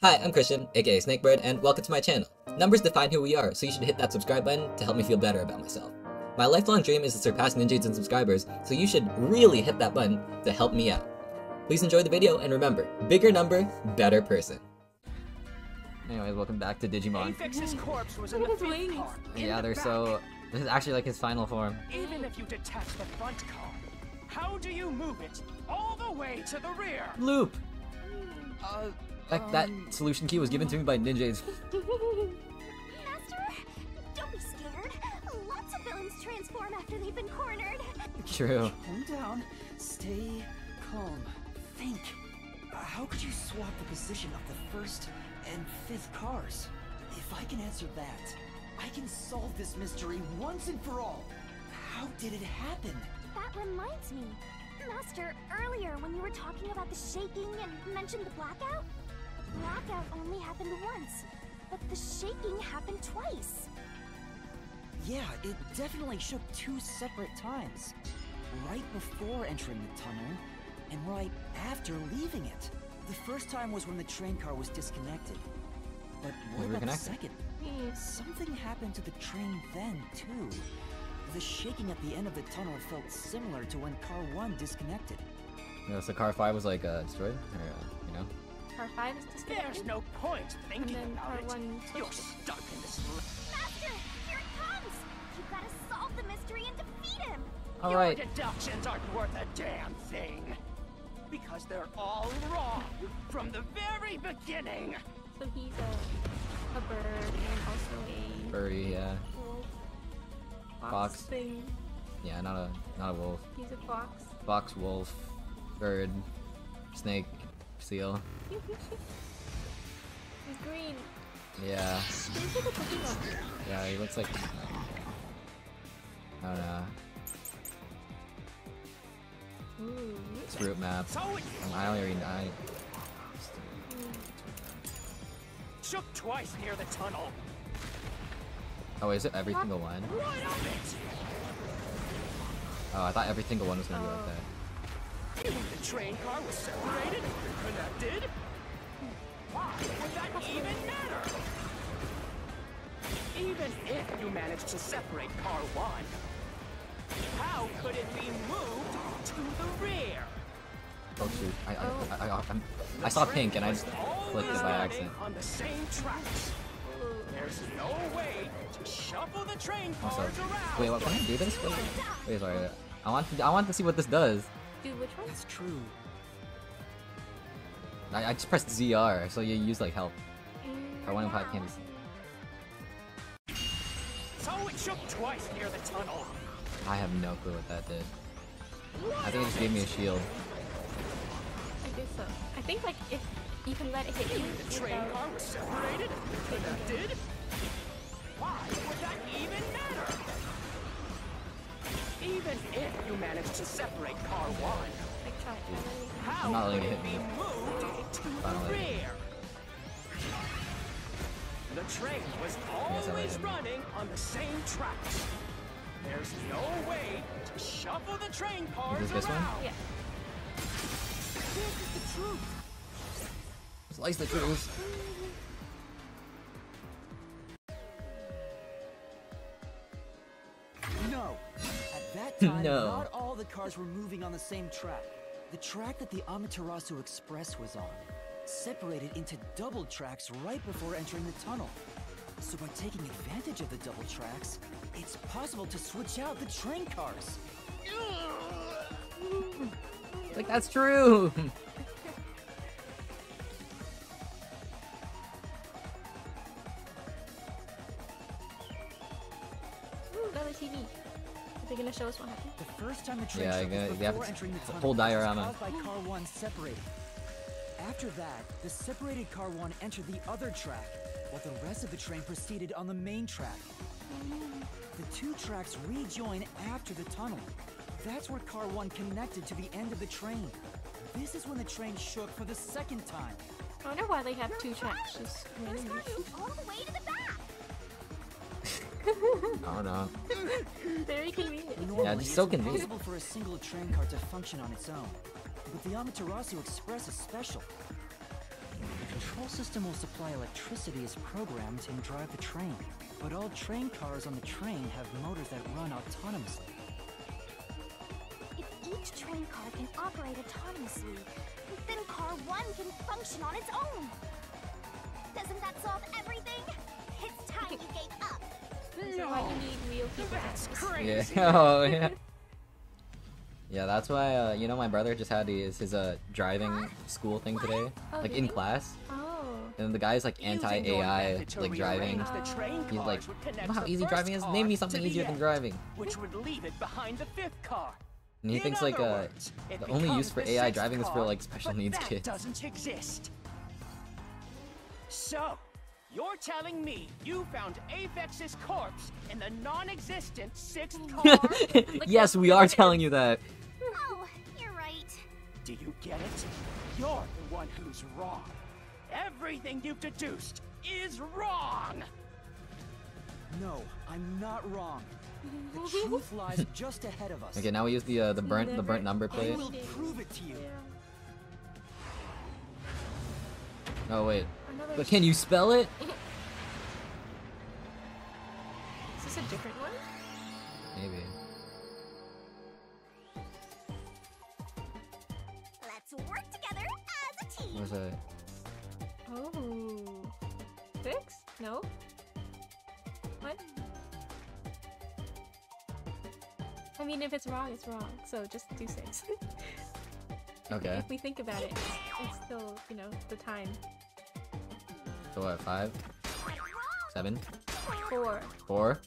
Hi, I'm Christian, aka Snakebird, and welcome to my channel. Numbers define who we are, so you should hit that subscribe button to help me feel better about myself. My lifelong dream is to surpass ninjaydes in subscribers, so you should really hit that button to help me out. Please enjoy the video, and remember, bigger number, better person. Anyways, welcome back to Digimon. Afix's corpse was in the fifth car. Yeah, they're so... This is actually like his final form. Even if you detach the front car, how do you move it all the way to the rear? Loop! That solution key was given to me by ninjaydes. Master, don't be scared. Lots of villains transform after they've been cornered. True. Calm down. Stay calm. Think. How could you swap the position of the first and fifth cars? If I can answer that, I can solve this mystery once and for all. How did it happen? That reminds me. Master, earlier when you were talking about the shaking and mentioned the blackout, blackout only happened once, but the shaking happened twice. Yeah, it definitely shook two separate times. Right before entering the tunnel, and right after leaving it. The first time was when the train car was disconnected. But what about the second? Something happened to the train then, too. The shaking at the end of the tunnel felt similar to when Car 1 disconnected. Yeah, so Car 5 was like destroyed? Or, you know? Car 5 is disconnected. There's no point thinking and then about Car it. 1 You're stuck in this. Master, here it comes! You gotta solve the mystery and defeat him! Alright. Your deductions aren't worth a damn thing. Because they're all wrong from the very beginning. So he's a bird and also a Birdie, yeah. wolf. Fox. Thing. Yeah, not a wolf. He's a fox. Fox, wolf, bird, snake, seal. He's green. Yeah. He looks like a Pokemon. Yeah, he looks like... I don't know. Ooh. It's route map. So it I don't even... shook twice near the tunnel. Oh, is it every single one? What of it? Oh, I thought every single one was gonna be like that. You mean the train car was separated and connected? Why would that even matter? Even if you managed to separate car 1, how could it be moved to the rear? Oh shoot! I saw pink and I just clicked it by accident. On the same tracks. There's no way to shuffle the train Also, cars around. wait, what? Can I do this? Wait, sorry. I want to see what this does. Dude, which one? That's true. I just pressed ZR, so you use like help. I want to pop candies. So it shook twice near the tunnel. I have no clue what that did. I think it just gave me a shield. I guess so. I think like if you can let it hit you The train without... car was separated and connected. Why would that even matter? Even if you managed to separate car 1, Like try it. how I'm not letting could it it hit be me. moved to the Finally. rear? The train was Yes, I let always him. running on the same tracks. There's no way to shuffle the train cars Is it this one? around. Yeah. This is the truth. Slice the truth. No. At that time, No. not all the cars were moving on the same track. The track that the Amaterasu Express was on separated into double tracks right before entering the tunnel. So by taking advantage of the double tracks, it's possible to switch out the train cars. Like that's true. Ooh, another TV. Are they gonna show us what happened? The first time the train Yeah, shuffled you have before to- entering the tunnel whole was diorama. caused by car 1 separating. After that, the separated car 1 entered the other track, while the rest of the train proceeded on the main track. The two tracks rejoin after the tunnel. That's where car 1 connected to the end of the train. This is when the train shook for the second time. I wonder why they have two tracks. Just First car moved all the way to the back! I don't know. very convenient. Normally, just so it's convenient. impossible for a single train car to function on its own. But the Amaterasu Express is special. control system will supply electricity as programmed and drive the train. But all train cars on the train have motors that run autonomously. If each train car can operate autonomously, then Car 1 can function on its own. Doesn't that solve everything? It's time you gave up. So why you need real people? That's crazy. Yeah. Oh yeah. Yeah, that's why you know, my brother just had his driving school thing today, Oh, like did in he? class, Oh. and the guy's like Using your anti-AI, method to like driving. rearrange the train He's like, cars would you connect know how the easy first driving is? car Name me to something the easier than end, driving. which would leave it behind the fifth car. And he In thinks like other words, it the only becomes use for the AI sixth driving is for car, like special but needs that kids. doesn't exist. So, you're telling me you found Avex's corpse in the non-existent sixth car? Yes, we are telling you that. Oh, you're right. Do you get it? You're the one who's wrong. Everything you've deduced is wrong. No, I'm not wrong. The truth lies just ahead of us. Okay, now we use the burnt number I plate. will prove it to you. Oh wait, Another. but can you spell it? Is this a different one? Maybe. Let's work together as a team. Where's that? Oh. 6? No. What? I mean, if it's wrong, it's wrong. So just do 6. Okay. If we think about it, it's still, you know, the time. So what? 5, 7, 4. 4.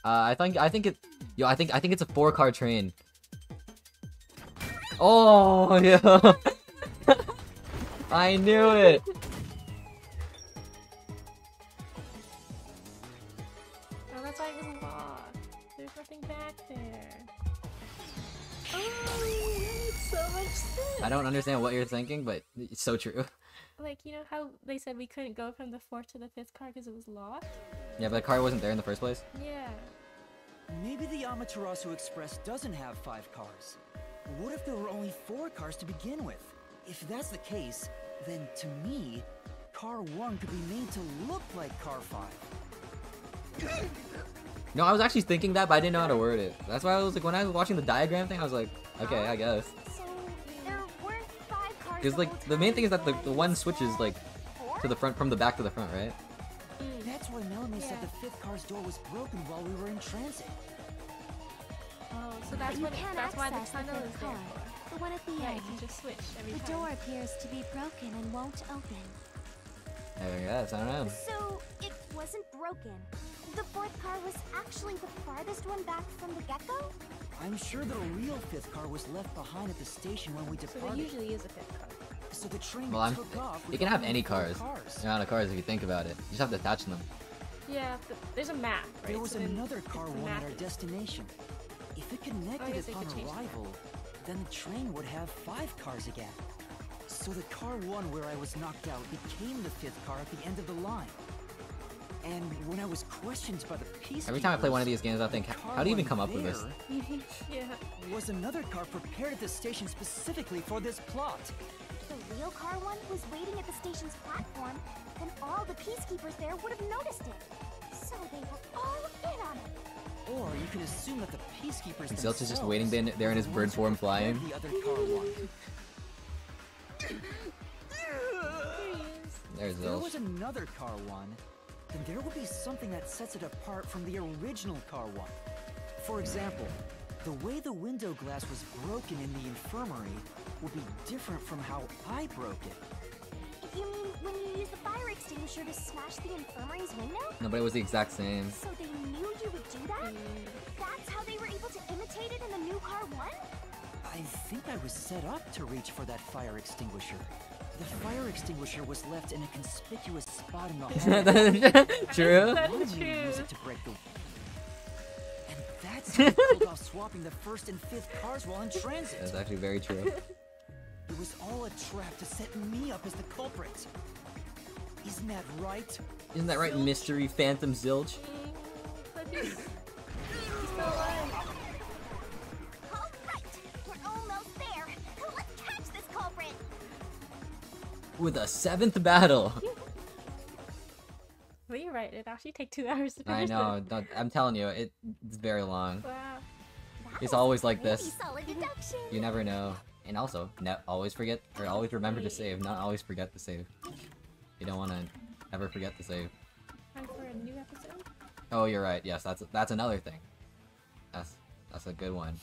I think it. Yo, I think it's a 4-car train. Oh yeah. I knew it. Oh, that's why it was locked. There's nothing back there. Oh, it makes so much sense. I don't understand what you're thinking, but it's so true. Like, you know how they said we couldn't go from the 4th to the 5th car because it was locked? Yeah, but the car wasn't there in the first place. Yeah. Maybe the Amaterasu Express doesn't have 5 cars. What if there were only 4 cars to begin with? If that's the case, then to me, Car 1 could be made to look like Car 5. No, I was actually thinking that, but I didn't know how to word it. That's why I was like, when I was watching the diagram thing, I was like, okay, I guess. So there weren't 5 cars. Because like the main thing is that the one switches like to the front from the back to the front, right? That's why Melanie said Yeah. the 5th car's door was broken while we were in transit. Oh, so that's you what can't that's why the access the tunnel fifth is there car. for. The one at the Yeah, end. you can just switch every The time. door appears to be broken and won't open. I guess, I don't know. So it wasn't broken. The 4th car was actually the farthest one back from the get-go? I'm sure that a real 5th car was left behind at the station when we So there departed. usually is a 5th car. So the train Well, took off. you with can have only any 4 cars. They're not cars if you think about it. You just have to attach them. Yeah, but there's a map, right? There was So then another car the one map at our is- destination. If it connected guess they upon could change that. arrival, then the train would have 5 cars again. So the car 1 where I was knocked out became the 5th car at the end of the line. And when I was questioned by the peacekeepers, Every time I play one of these games, I think, how do you even come up with this? Yeah. Was another car prepared at the station specifically for this plot. The real car one was waiting at the station's platform, then all the peacekeepers there would have noticed it. So they were all in on it. Or you could assume that the peacekeepers Zilch is just themselves waiting there in his were the bird ones who form prepared flying. The other car one. There's If there Zilch. was another car one, then there would be something that sets it apart from the original car one. For example, the way the window glass was broken in the infirmary would be different from how I broke it. If you mean when you used the fire extinguisher to smash the infirmary's window? No, but it was the exact same. So they knew you would do that? That's how they were able to imitate it in the new car one? I think I was set up to reach for that fire extinguisher. The fire extinguisher was left in a conspicuous spot in the hall. True? That's Wanted me to true. use it to break the... And that's how I pulled off swapping the 1st and 5th cars while in transit. That's actually very true. It was all a trap to set me up as the culprit. Isn't that right? Isn't that right, mystery Phantom Zilch? But he's still alive. All right, we're almost there. Let's catch this culprit. with a 7th battle. Well, you're right. It actually take 2 hours to I finish know. this. I'm telling you, it's very long. Wow. That It's was always like really this. solid deduction. You never know. And also, always forget, or always remember to save, not always forget to save. You don't want to ever forget to save. Time for a new episode. Oh, you're right. Yes, that's another thing. That's a good one.